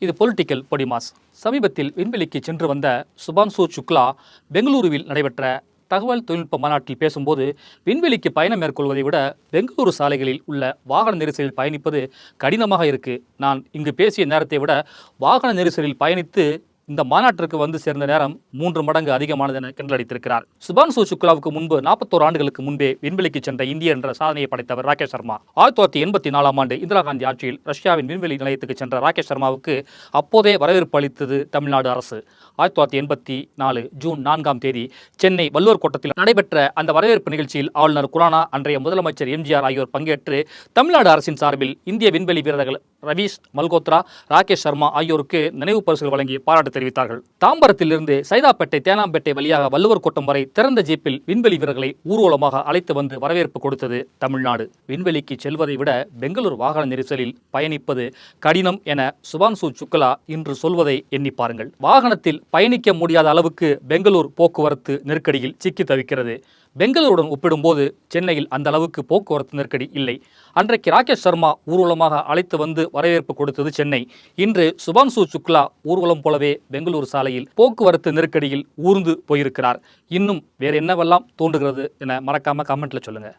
இது பொலிட்டிக்கல் பொடிமாஸ். சமீபத்தில் விண்வெளிக்கு சென்று வந்த சுபான்சு சுக்லா பெங்களூருவில் நடைபெற்ற தகவல் தொழில்நுட்ப மாநாட்டில் பேசும்போது, விண்வெளிக்கு பயணம் மேற்கொள்வதை விட பெங்களூரு சாலைகளில் உள்ள வாகன நெரிசலில் பயணிப்பது கடினமாக இருக்கு. நான் இங்கு பேசிய நேரத்தை விட வாகன நெரிசலில் பயணித்து இந்த மாநாட்டிற்கு வந்து சேர்ந்த நேரம் 3 மடங்கு அதிகமானது என கிண்டலடித்திருக்கிறார். சுபான்சு சுக்லாவுக்கு முன்பு 41 ஆண்டுகளுக்கு முன்பே விண்வெளிக்கு சென்ற இந்தியர் என்ற சாதனையை படைத்தவர் ராகேஷ் சர்மா. 1984 ஆண்டு இந்திரா காந்தி ஆட்சியில் ரஷ்யாவின் விண்வெளி நிலையத்துக்கு சென்ற ராகேஷ் சர்மாவுக்கு அப்போதே வரவேற்பு அளித்தது தமிழ்நாடு அரசு. 1984 ஜூன் 4ஆம் தேதி சென்னை வள்ளுவர் கோட்டத்தில் நடைபெற்ற அந்த வரவேற்பு நிகழ்ச்சியில் ஆளுநர் குரானா, அன்றைய முதலமைச்சர் எம்ஜிஆர் ஆகியோர் பங்கேற்று தமிழ்நாடு அரசின் சார்பில் இந்திய விண்வெளி வீரர்கள் ரவீஷ் மல்கோத்ரா, ராகேஷ் சர்மா ஆகியோருக்கு நினைவு பரிசுகள் வழங்கி பாராட்டு தெரிவித்தார்கள். தாம்பரத்திலிருந்து சைதாப்பேட்டை, தேனாம்பேட்டை வழியாக வள்ளுவர் கோட்டம் வரை திறந்த ஜீப்பில் விண்வெளி வீரர்களை ஊர்வலமாக அழைத்து வந்து வரவேற்பு கொடுத்தது தமிழ்நாடு. விண்வெளிக்கு செல்வதை விட பெங்களூரு வாகன நெரிசலில் பயணிப்பது கடினம் என சுபான்சு சுக்லா இன்று சொல்வதை எண்ணி பாருங்கள். வாகனத்தில் பயணிக்க முடியாத அளவுக்கு பெங்களூர் போக்குவரத்து நெருக்கடியில் சிக்கி தவிக்கிறது. பெங்களூருடன் ஒப்பிடும்போது சென்னையில் அந்த அளவுக்கு போக்குவரத்து நெருக்கடி இல்லை. அன்றைக்கு ராகேஷ் சர்மா ஊர்வலமாக அழைத்து வந்து வரவேற்பு கொடுத்தது சென்னை. இன்று சுபான்சு சுக்லா ஊர்வலம் போலவே பெங்களூரு சாலையில் போக்குவரத்து நெருக்கடியில் ஊர்ந்து போயிருக்கிறார். இன்னும் வேறு என்னவெல்லாம் தோன்றுகிறது என மறக்காம கமெண்ட்ல சொல்லுங்க.